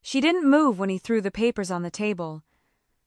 She didn't move when he threw the papers on the table.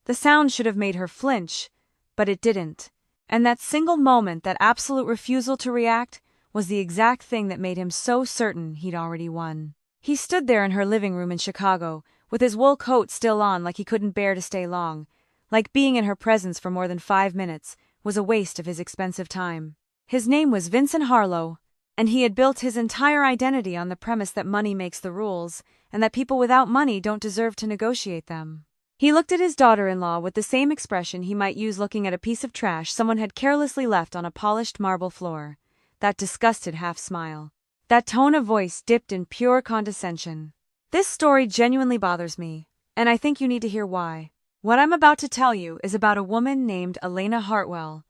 The sound should have made her flinch, but it didn't. And that single moment, that absolute refusal to react, was the exact thing that made him so certain he'd already won. He stood there in her living room in Chicago, with his wool coat still on, like he couldn't bear to stay long. Like being in her presence for more than 5 minutes was a waste of his expensive time. His name was Vincent Harlow, and he had built his entire identity on the premise that money makes the rules, and that people without money don't deserve to negotiate them. He looked at his daughter-in-law with the same expression he might use looking at a piece of trash someone had carelessly left on a polished marble floor. That disgusted half-smile. That tone of voice dipped in pure condescension. This story genuinely bothers me, and I think you need to hear why. What I'm about to tell you is about a woman named Elena Hartwell,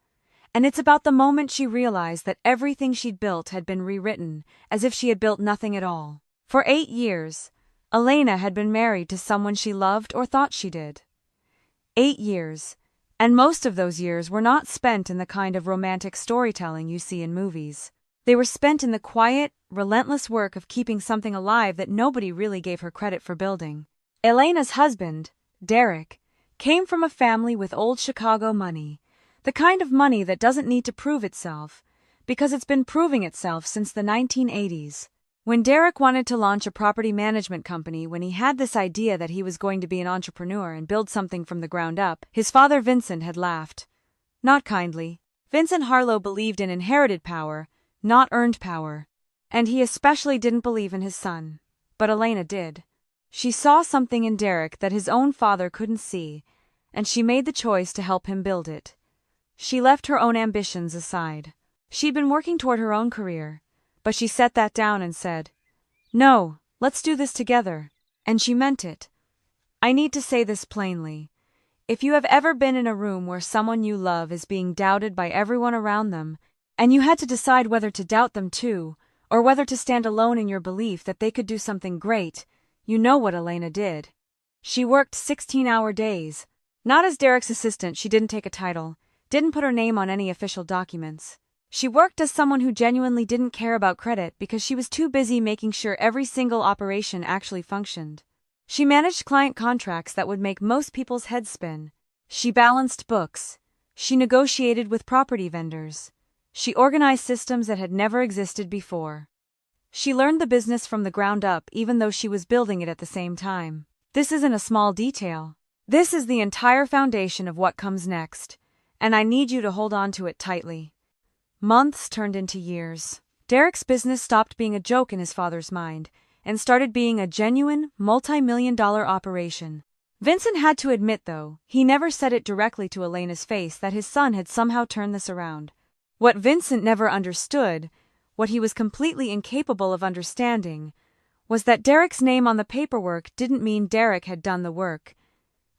and it's about the moment she realized that everything she'd built had been rewritten, as if she had built nothing at all. For 8 years, Elena had been married to someone she loved or thought she did. 8 years, and most of those years were not spent in the kind of romantic storytelling you see in movies. They were spent in the quiet, relentless work of keeping something alive that nobody really gave her credit for building. Elena's husband, Derek, came from a family with old Chicago money, the kind of money that doesn't need to prove itself, because it's been proving itself since the 1980s. When Derek wanted to launch a property management company, when he had this idea that he was going to be an entrepreneur and build something from the ground up, his father Vincent had laughed. Not kindly. Vincent Harlow believed in inherited power, not earned power. And he especially didn't believe in his son. But Elena did. She saw something in Derek that his own father couldn't see, and she made the choice to help him build it. She left her own ambitions aside. She'd been working toward her own career, but she set that down and said, "No, let's do this together." And she meant it. I need to say this plainly. If you have ever been in a room where someone you love is being doubted by everyone around them, and you had to decide whether to doubt them too, or whether to stand alone in your belief that they could do something great, you know what Elena did. She worked 16-hour days. Not as Derek's assistant, she didn't take a title, didn't put her name on any official documents. She worked as someone who genuinely didn't care about credit because she was too busy making sure every single operation actually functioned. She managed client contracts that would make most people's heads spin. She balanced books. She negotiated with property vendors. She organized systems that had never existed before. She learned the business from the ground up, even though she was building it at the same time. This isn't a small detail. This is the entire foundation of what comes next, and I need you to hold on to it tightly. Months turned into years. Derek's business stopped being a joke in his father's mind and started being a genuine, multi-million-dollar operation. Vincent had to admit, though, he never said it directly to Elena's face, that his son had somehow turned this around. What Vincent never understood, what he was completely incapable of understanding, was that Derek's name on the paperwork didn't mean Derek had done the work.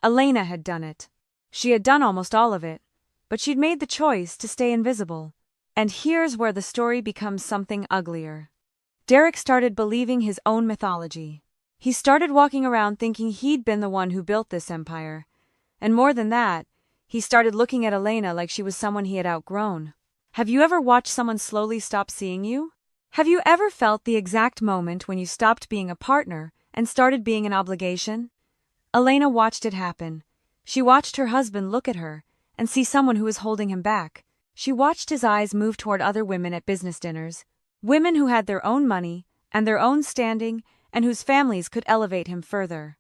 Elena had done it. She had done almost all of it, but she'd made the choice to stay invisible. And here's where the story becomes something uglier. Derek started believing his own mythology. He started walking around thinking he'd been the one who built this empire. And more than that, he started looking at Elena like she was someone he had outgrown. Have you ever watched someone slowly stop seeing you? Have you ever felt the exact moment when you stopped being a partner and started being an obligation? Elena watched it happen. She watched her husband look at her and see someone who was holding him back. She watched his eyes move toward other women at business dinners, women who had their own money and their own standing and whose families could elevate him further.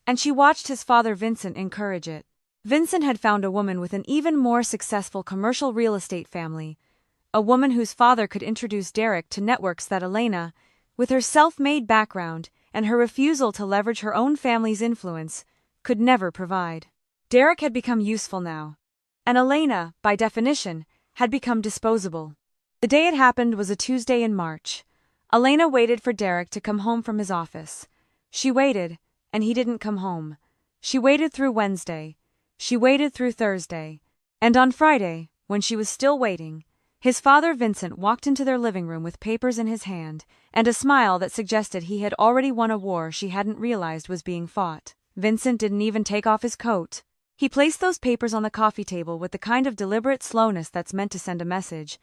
And she watched his father Vincent encourage it. Vincent had found a woman with an even more successful commercial real estate family, a woman whose father could introduce Derek to networks that Elena, with her self-made background and her refusal to leverage her own family's influence, could never provide. Derek had become useful now, and Elena, by definition, had become disposable. The day it happened was a Tuesday in March. Elena waited for Derek to come home from his office. She waited, and he didn't come home. She waited through Wednesday. She waited through Thursday. And on Friday, when she was still waiting, his father Vincent walked into their living room with papers in his hand and a smile that suggested he had already won a war she hadn't realized was being fought. Vincent didn't even take off his coat. He placed those papers on the coffee table with the kind of deliberate slowness that's meant to send a message.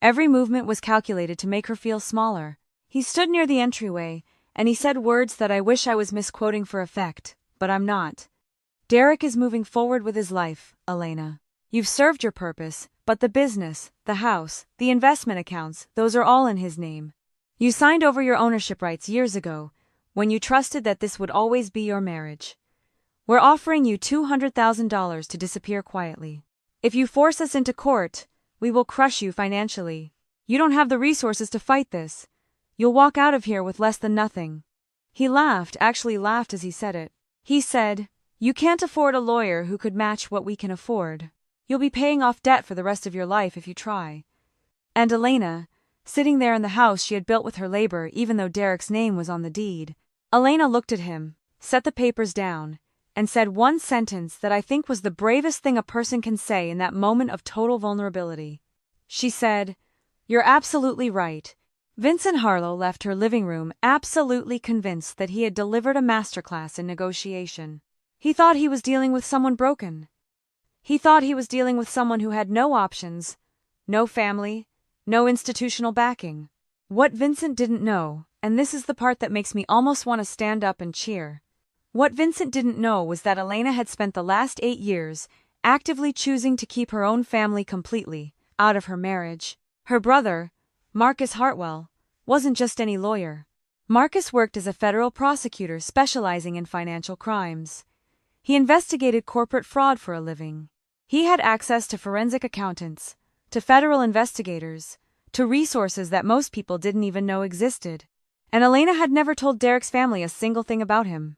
Every movement was calculated to make her feel smaller. He stood near the entryway and he said words that I wish I was misquoting for effect, but I'm not. Derek is moving forward with his life, Elena. You've served your purpose, but the business, the house, the investment accounts, those are all in his name. You signed over your ownership rights years ago, when you trusted that this would always be your marriage. We're offering you $200,000 to disappear quietly. If you force us into court, we will crush you financially. You don't have the resources to fight this. You'll walk out of here with less than nothing. He laughed, actually laughed as he said it. He said, "You can't afford a lawyer who could match what we can afford. You'll be paying off debt for the rest of your life if you try." And Elena, sitting there in the house she had built with her labor even though Derek's name was on the deed. Elena looked at him, set the papers down, and said one sentence that I think was the bravest thing a person can say in that moment of total vulnerability. She said, "You're absolutely right." Vincent Harlow left her living room absolutely convinced that he had delivered a masterclass in negotiation. He thought he was dealing with someone broken. He thought he was dealing with someone who had no options, no family, no institutional backing. What Vincent didn't know, and this is the part that makes me almost want to stand up and cheer. What Vincent didn't know was that Elena had spent the last 8 years actively choosing to keep her own family completely out of her marriage. Her brother, Marcus Hartwell, wasn't just any lawyer. Marcus worked as a federal prosecutor specializing in financial crimes. He investigated corporate fraud for a living. He had access to forensic accountants, to federal investigators, to resources that most people didn't even know existed. And Elena had never told Derek's family a single thing about him.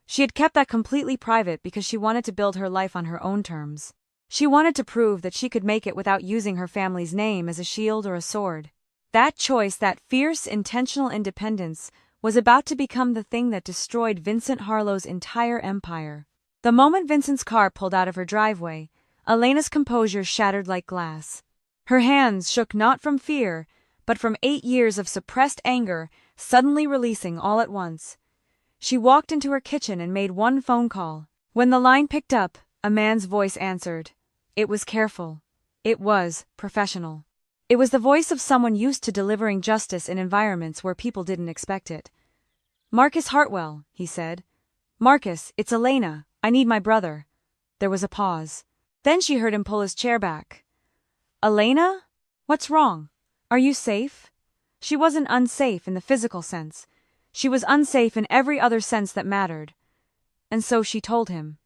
She had kept that completely private because she wanted to build her life on her own terms. She wanted to prove that she could make it without using her family's name as a shield or a sword. That choice, that fierce, intentional independence, was about to become the thing that destroyed Vincent Harlow's entire empire. The moment Vincent's car pulled out of her driveway, Elena's composure shattered like glass. Her hands shook not from fear, but from 8 years of suppressed anger suddenly releasing all at once. She walked into her kitchen and made one phone call. When the line picked up, a man's voice answered. It was careful. It was professional. It was the voice of someone used to delivering justice in environments where people didn't expect it. "Marcus Hartwell," he said. "Marcus, it's Elena. I need my brother." There was a pause. Then she heard him pull his chair back. "Elena? What's wrong? Are you safe?" She wasn't unsafe in the physical sense. She was unsafe in every other sense that mattered. And so she told him.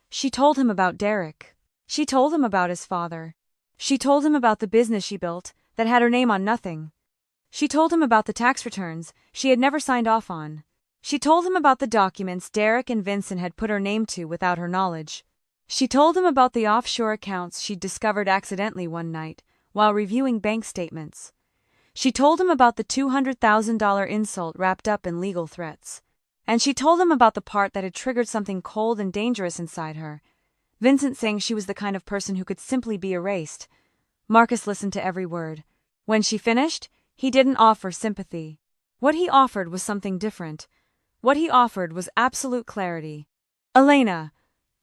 She told him about Derek. She told him about his father. She told him about the business she built that had her name on nothing. She told him about the tax returns she had never signed off on. She told him about the documents Derek and Vincent had put her name to without her knowledge. She told him about the offshore accounts she'd discovered accidentally one night while reviewing bank statements. She told him about the $200,000 insult wrapped up in legal threats. And she told him about the part that had triggered something cold and dangerous inside her. Vincent saying she was the kind of person who could simply be erased. Marcus listened to every word. When she finished, he didn't offer sympathy. What he offered was something different. What he offered was absolute clarity. "Elena,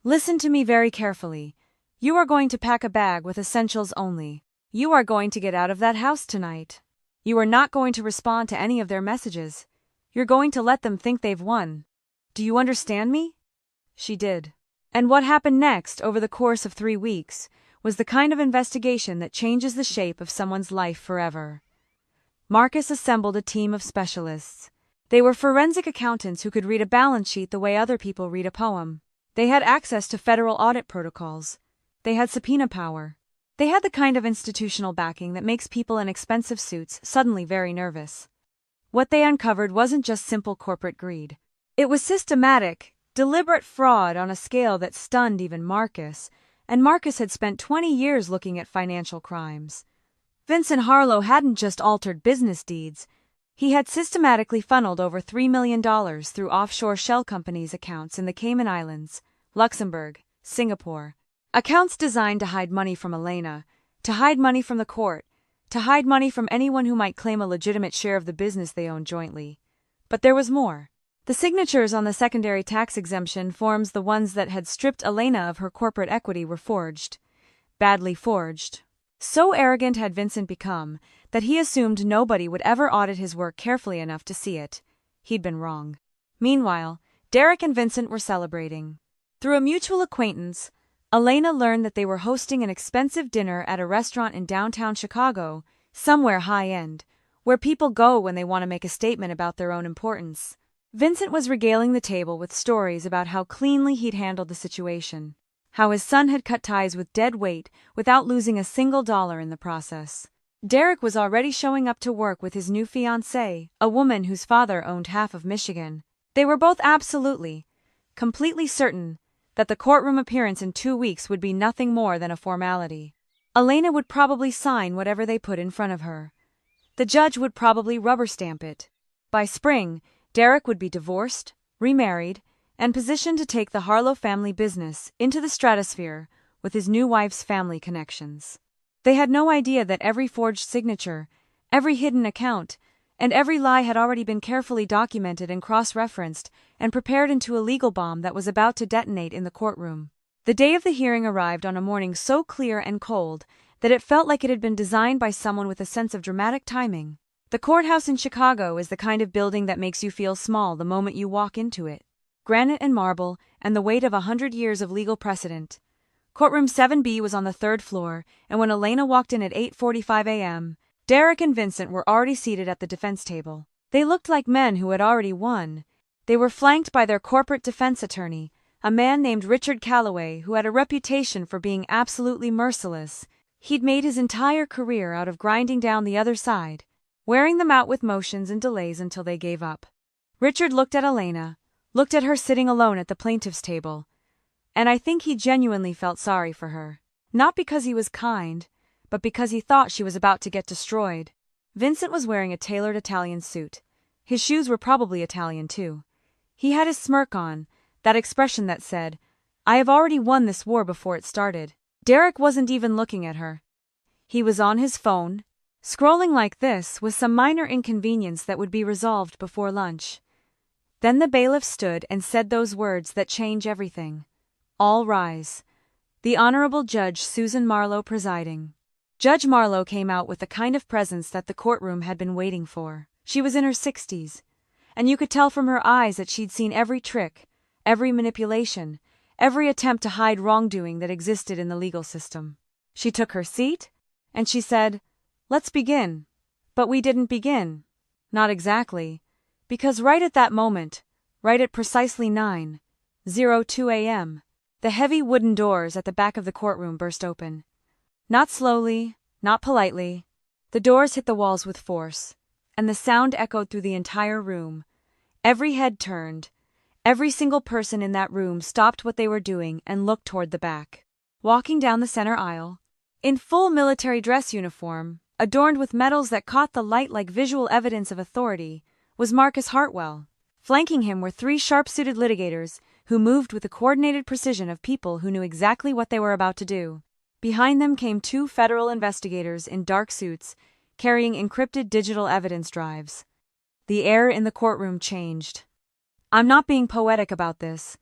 listen to me very carefully. You are going to pack a bag with essentials only. You are going to get out of that house tonight. You are not going to respond to any of their messages. You're going to let them think they've won. Do you understand me?" She did. And what happened next over the course of 3 weeks was the kind of investigation that changes the shape of someone's life forever. Marcus assembled a team of specialists. They were forensic accountants who could read a balance sheet the way other people read a poem. They had access to federal audit protocols. They had subpoena power. They had the kind of institutional backing that makes people in expensive suits suddenly very nervous. What they uncovered wasn't just simple corporate greed. It was systematic, deliberate fraud on a scale that stunned even Marcus, and Marcus had spent 20 years looking at financial crimes. Vincent Harlow hadn't just altered business deeds. He had systematically funneled over $3 million through offshore shell companies' accounts in the Cayman Islands, Luxembourg, Singapore. Accounts designed to hide money from Elena, to hide money from the court, to hide money from anyone who might claim a legitimate share of the business they owned jointly. But there was more. The signatures on the secondary tax exemption forms, the ones that had stripped Elena of her corporate equity, were forged. Badly forged. So arrogant had Vincent become that he assumed nobody would ever audit his work carefully enough to see it. He'd been wrong. Meanwhile, Derek and Vincent were celebrating. Through a mutual acquaintance, Elena learned that they were hosting an expensive dinner at a restaurant in downtown Chicago, somewhere high-end, where people go when they want to make a statement about their own importance. Vincent was regaling the table with stories about how cleanly he'd handled the situation, how his son had cut ties with dead weight without losing a single dollar in the process. Derek was already showing up to work with his new fiancée, a woman whose father owned half of Michigan. They were both completely certain that the courtroom appearance in 2 weeks would be nothing more than a formality. Elena would probably sign whatever they put in front of her. The judge would probably rubber stamp it. By spring, Derek would be divorced, remarried, and positioned to take the Harlow family business into the stratosphere with his new wife's family connections. They had no idea that every forged signature, every hidden account, and every lie had already been carefully documented and cross-referenced and prepared into a legal bomb that was about to detonate in the courtroom. The day of the hearing arrived on a morning so clear and cold that it felt like it had been designed by someone with a sense of dramatic timing. The courthouse in Chicago is the kind of building that makes you feel small the moment you walk into it. Granite and marble, and the weight of 100 years of legal precedent. Courtroom 7B was on the 3rd floor, and when Elena walked in at 8:45 a.m., Derek and Vincent were already seated at the defense table. They looked like men who had already won. They were flanked by their corporate defense attorney, a man named Richard Calloway, who had a reputation for being absolutely merciless. He'd made his entire career out of grinding down the other side, wearing them out with motions and delays until they gave up. Richard looked at Elena, looked at her sitting alone at the plaintiff's table, and I think he genuinely felt sorry for her. Not because he was kind, but because he thought she was about to get destroyed. Vincent was wearing a tailored Italian suit. His shoes were probably Italian too. He had his smirk on, that expression that said, "I have already won this war before it started." Derek wasn't even looking at her. He was on his phone, scrolling like this with some minor inconvenience that would be resolved before lunch. Then the bailiff stood and said those words that change everything. All rise. The Honorable Judge Susan Marlowe presiding. Judge Marlowe came out with the kind of presence that the courtroom had been waiting for. She was in her 60s, and you could tell from her eyes that she'd seen every trick, every manipulation, every attempt to hide wrongdoing that existed in the legal system. She took her seat, and she said, "Let's begin." But we didn't begin. Not exactly. Because right at that moment, right at precisely 9:02 a.m., the heavy wooden doors at the back of the courtroom burst open. Not slowly, not politely. The doors hit the walls with force, and the sound echoed through the entire room. Every head turned. Every single person in that room stopped what they were doing and looked toward the back. Walking down the center aisle, in full military dress uniform, adorned with medals that caught the light like visual evidence of authority, was Marcus Hartwell. Flanking him were 3 sharp-suited litigators who moved with the coordinated precision of people who knew exactly what they were about to do. Behind them came 2 federal investigators in dark suits, carrying encrypted digital evidence drives. The air in the courtroom changed. I'm not being poetic about this.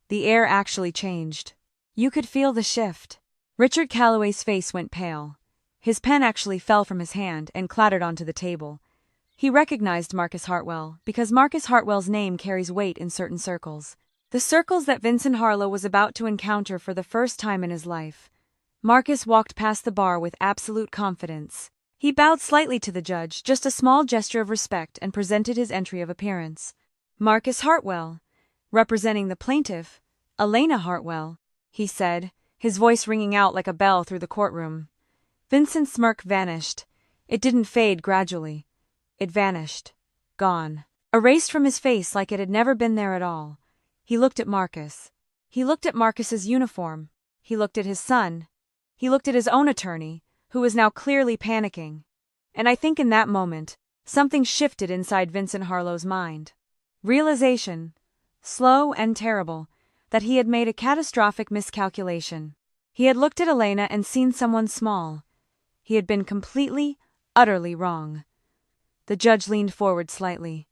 The air actually changed. You could feel the shift. Richard Calloway's face went pale. His pen actually fell from his hand and clattered onto the table. He recognized Marcus Hartwell because Marcus Hartwell's name carries weight in certain circles. The circles that Vincent Harlow was about to encounter for the first time in his life. Marcus walked past the bar with absolute confidence. He bowed slightly to the judge, just a small gesture of respect, and presented his entry of appearance. Marcus Hartwell, representing the plaintiff, Elena Hartwell, he said, his voice ringing out like a bell through the courtroom. Vincent's smirk vanished. It didn't fade gradually. It vanished. Gone. Erased from his face like it had never been there at all. He looked at Marcus. He looked at Marcus's uniform. He looked at his son. He looked at his own attorney, who was now clearly panicking. And I think in that moment, something shifted inside Vincent Harlow's mind. Realization, slow and terrible, that he had made a catastrophic miscalculation. He had looked at Elena and seen someone small. He had been completely, utterly wrong. The judge leaned forward slightly.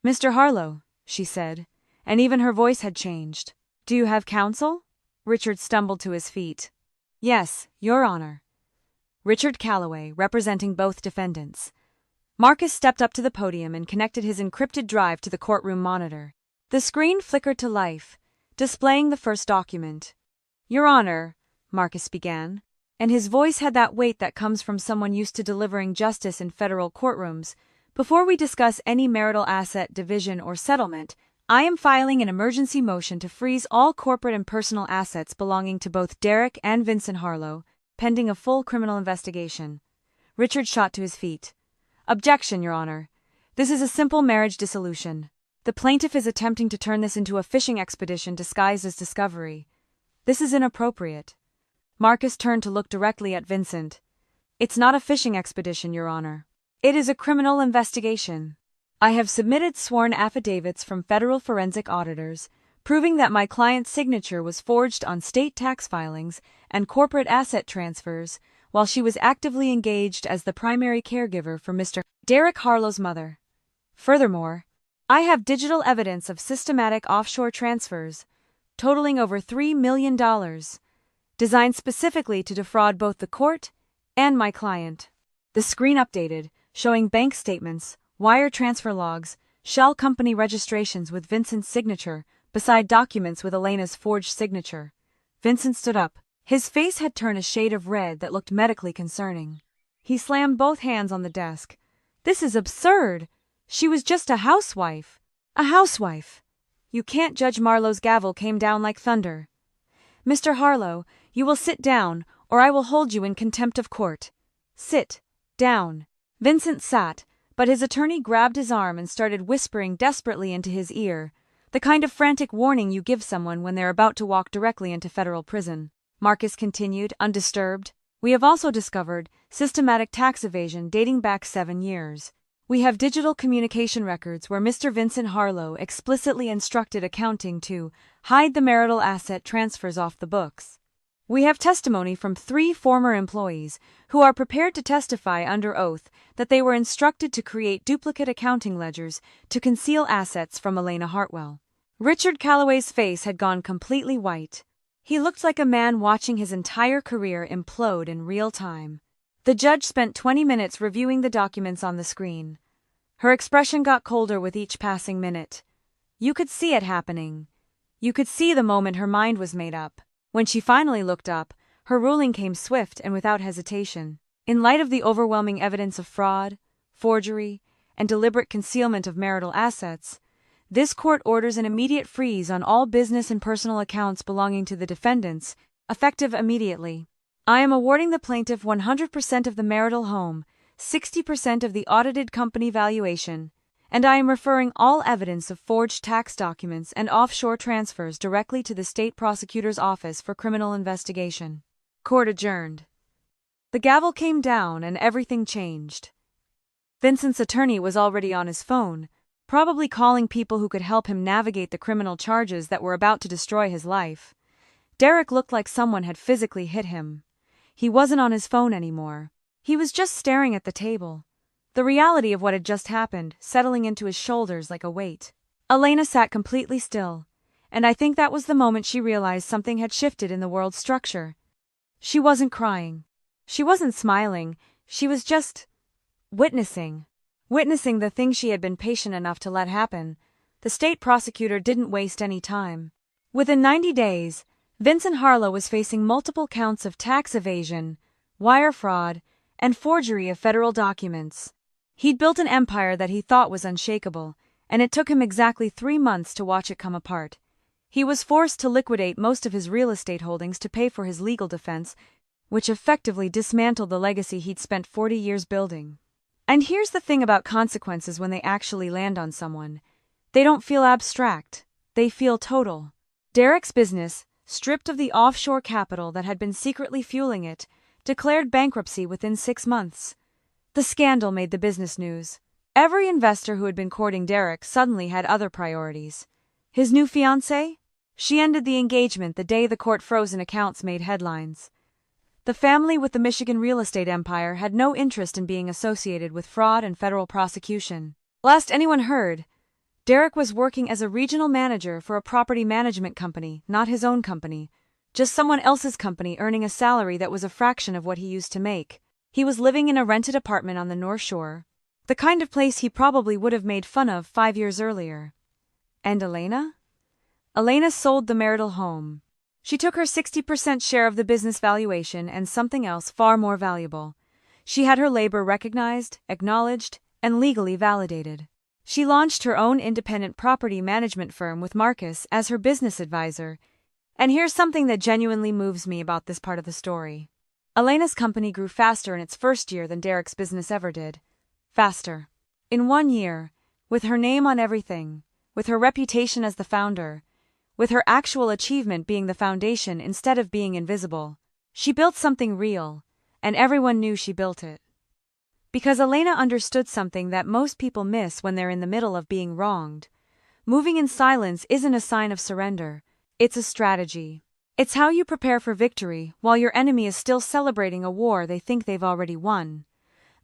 "Mr. Harlow," she said, and even her voice had changed. "Do you have counsel?" Richard stumbled to his feet. "Yes, Your Honor." Richard Calloway, representing both defendants. Marcus stepped up to the podium and connected his encrypted drive to the courtroom monitor. The screen flickered to life, displaying the first document. "Your Honor," Marcus began, and his voice had that weight that comes from someone used to delivering justice in federal courtrooms. "Before we discuss any marital asset division or settlement, I am filing an emergency motion to freeze all corporate and personal assets belonging to both Derek and Vincent Harlow, pending a full criminal investigation." Richard shot to his feet. "Objection, Your Honor. This is a simple marriage dissolution. The plaintiff is attempting to turn this into a fishing expedition disguised as discovery. This is inappropriate." Marcus turned to look directly at Vincent. "It's not a fishing expedition, Your Honor. It is a criminal investigation. I have submitted sworn affidavits from federal forensic auditors, proving that my client's signature was forged on state tax filings and corporate asset transfers while she was actively engaged as the primary caregiver for Mr. Derek Harlow's mother. Furthermore, I have digital evidence of systematic offshore transfers, totaling over $3 million, designed specifically to defraud both the court and my client." The screen updated, showing bank statements, wire transfer logs, shell company registrations with Vincent's signature, beside documents with Elena's forged signature. Vincent stood up. His face had turned a shade of red that looked medically concerning. He slammed both hands on the desk. "This is absurd! She was just a housewife. A housewife! You can't judge." Marlowe's gavel came down like thunder. "Mr. Harlow, you will sit down, or I will hold you in contempt of court. Sit down." Vincent sat, but his attorney grabbed his arm and started whispering desperately into his ear, the kind of frantic warning you give someone when they're about to walk directly into federal prison. Marcus continued, undisturbed. "We have also discovered systematic tax evasion dating back 7 years. We have digital communication records where Mr. Vincent Harlow explicitly instructed accounting to hide the marital asset transfers off the books. We have testimony from 3 former employees who are prepared to testify under oath that they were instructed to create duplicate accounting ledgers to conceal assets from Elena Hartwell." Richard Calloway's face had gone completely white. He looked like a man watching his entire career implode in real time. The judge spent 20 minutes reviewing the documents on the screen. Her expression got colder with each passing minute. You could see it happening. You could see the moment her mind was made up. When she finally looked up, her ruling came swift and without hesitation. In light of the overwhelming evidence of fraud, forgery, and deliberate concealment of marital assets, this court orders an immediate freeze on all business and personal accounts belonging to the defendants, effective immediately. I am awarding the plaintiff 100% of the marital home, 60% of the audited company valuation, and I am referring all evidence of forged tax documents and offshore transfers directly to the state prosecutor's office for criminal investigation. Court adjourned. The gavel came down and everything changed. Vincent's attorney was already on his phone, probably calling people who could help him navigate the criminal charges that were about to destroy his life. Derek looked like someone had physically hit him. He wasn't on his phone anymore. He was just staring at the table, the reality of what had just happened settling into his shoulders like a weight. Elena sat completely still, and I think that was the moment she realized something had shifted in the world's structure. She wasn't crying. She wasn't smiling. She was just witnessing the thing she had been patient enough to let happen. The state prosecutor didn't waste any time. Within 90 days, Vincent Harlow was facing multiple counts of tax evasion, wire fraud, and forgery of federal documents. He'd built an empire that he thought was unshakable, and it took him exactly 3 months to watch it come apart. He was forced to liquidate most of his real estate holdings to pay for his legal defense, which effectively dismantled the legacy he'd spent 40 years building. And here's the thing about consequences when they actually land on someone. They don't feel abstract. They feel total. Derek's business, stripped of the offshore capital that had been secretly fueling it, declared bankruptcy within 6 months. The scandal made the business news. Every investor who had been courting Derek suddenly had other priorities. His new fiancée? She ended the engagement the day the court frozen accounts made headlines. The family with the Michigan real estate empire had no interest in being associated with fraud and federal prosecution. Last anyone heard, Derek was working as a regional manager for a property management company, not his own company, just someone else's company, earning a salary that was a fraction of what he used to make. He was living in a rented apartment on the North Shore, The kind of place he probably would have made fun of 5 years earlier. And Elena? Elena sold the marital home. She took her 60% share of the business valuation and something else far more valuable. She had her labor recognized, acknowledged, and legally validated. She launched her own independent property management firm with Marcus as her business advisor. And here's something that genuinely moves me about this part of the story. Elena's company grew faster in its first year than Derek's business ever did. Faster. In 1 year, with her name on everything, with her reputation as the founder, with her actual achievement being the foundation instead of being invisible, she built something real, and everyone knew she built it. Because Elena understood something that most people miss when they're in the middle of being wronged. Moving in silence isn't a sign of surrender, it's a strategy. It's how you prepare for victory while your enemy is still celebrating a war they think they've already won.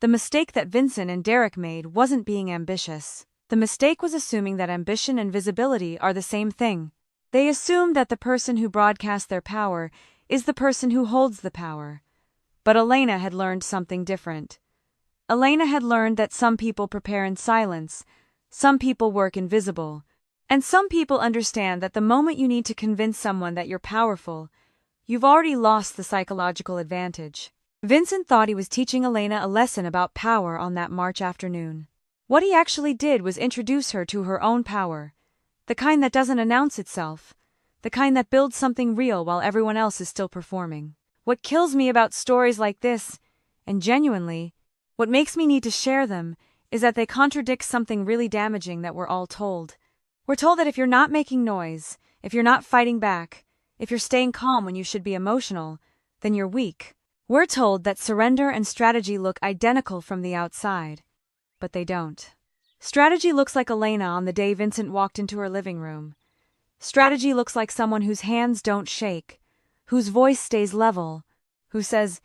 The mistake that Vincent and Derek made wasn't being ambitious. The mistake was assuming that ambition and visibility are the same thing. They assumed that the person who broadcasts their power is the person who holds the power. But Elena had learned something different. Elena had learned that some people prepare in silence, some people work invisible, and some people understand that the moment you need to convince someone that you're powerful, you've already lost the psychological advantage. Vincent thought he was teaching Elena a lesson about power on that March afternoon. What he actually did was introduce her to her own power, the kind that doesn't announce itself, the kind that builds something real while everyone else is still performing. What kills me about stories like this, and genuinely, what makes me need to share them, is that they contradict something really damaging that we're all told. We're told that if you're not making noise, if you're not fighting back, if you're staying calm when you should be emotional, then you're weak. We're told that surrender and strategy look identical from the outside, but they don't. Strategy looks like Elena on the day Vincent walked into her living room. Strategy looks like someone whose hands don't shake, whose voice stays level, who says,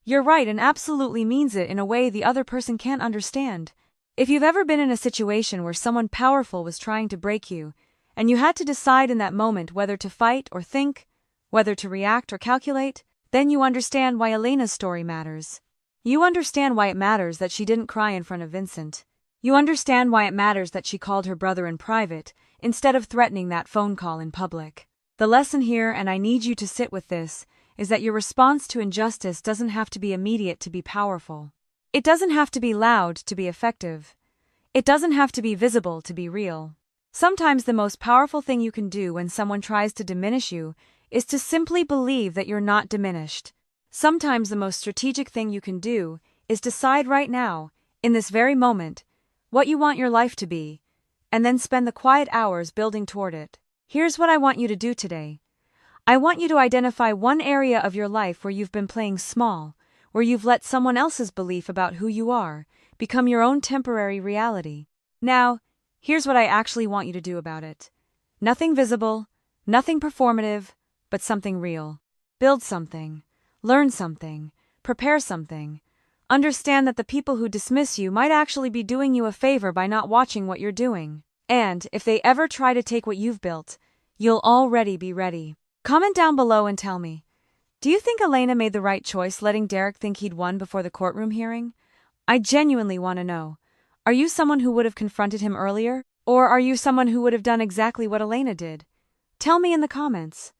"You're right," and absolutely means it in a way the other person can't understand. If you've ever been in a situation where someone powerful was trying to break you, and you had to decide in that moment whether to fight or think, whether to react or calculate, then you understand why Elena's story matters. You understand why it matters that she didn't cry in front of Vincent. You understand why it matters that she called her brother in private, instead of threatening that phone call in public. The lesson here, and I need you to sit with this, is that your response to injustice doesn't have to be immediate to be powerful. It doesn't have to be loud to be effective. It doesn't have to be visible to be real. Sometimes the most powerful thing you can do when someone tries to diminish you is to simply believe that you're not diminished. Sometimes the most strategic thing you can do is decide right now, in this very moment, what you want your life to be, and then spend the quiet hours building toward it. Here's what I want you to do today. I want you to identify one area of your life where you've been playing small, where you've let someone else's belief about who you are become your own temporary reality. Now, here's what I actually want you to do about it. Nothing visible, nothing performative, but something real. Build something, learn something, prepare something. Understand that the people who dismiss you might actually be doing you a favor by not watching what you're doing. And, if they ever try to take what you've built, you'll already be ready. Comment down below and tell me, do you think Elena made the right choice letting Derek think he'd won before the courtroom hearing? I genuinely want to know. Are you someone who would have confronted him earlier? Or are you someone who would have done exactly what Elena did? Tell me in the comments.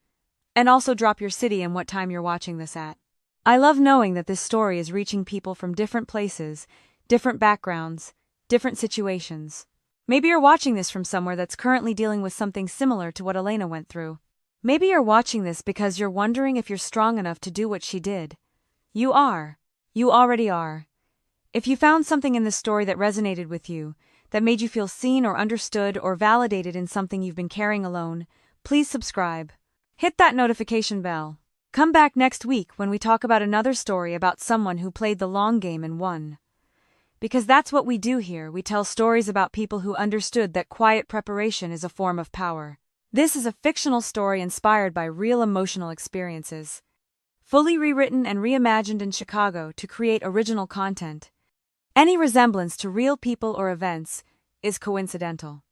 And also drop your city and what time you're watching this at. I love knowing that this story is reaching people from different places, different backgrounds, different situations. Maybe you're watching this from somewhere that's currently dealing with something similar to what Elena went through. Maybe you're watching this because you're wondering if you're strong enough to do what she did. You are. You already are. If you found something in this story that resonated with you, that made you feel seen or understood or validated in something you've been carrying alone, please subscribe. Hit that notification bell. Come back next week when we talk about another story about someone who played the long game and won. Because that's what we do here, we tell stories about people who understood that quiet preparation is a form of power. This is a fictional story inspired by real emotional experiences, fully rewritten and reimagined in Chicago to create original content. Any resemblance to real people or events is coincidental.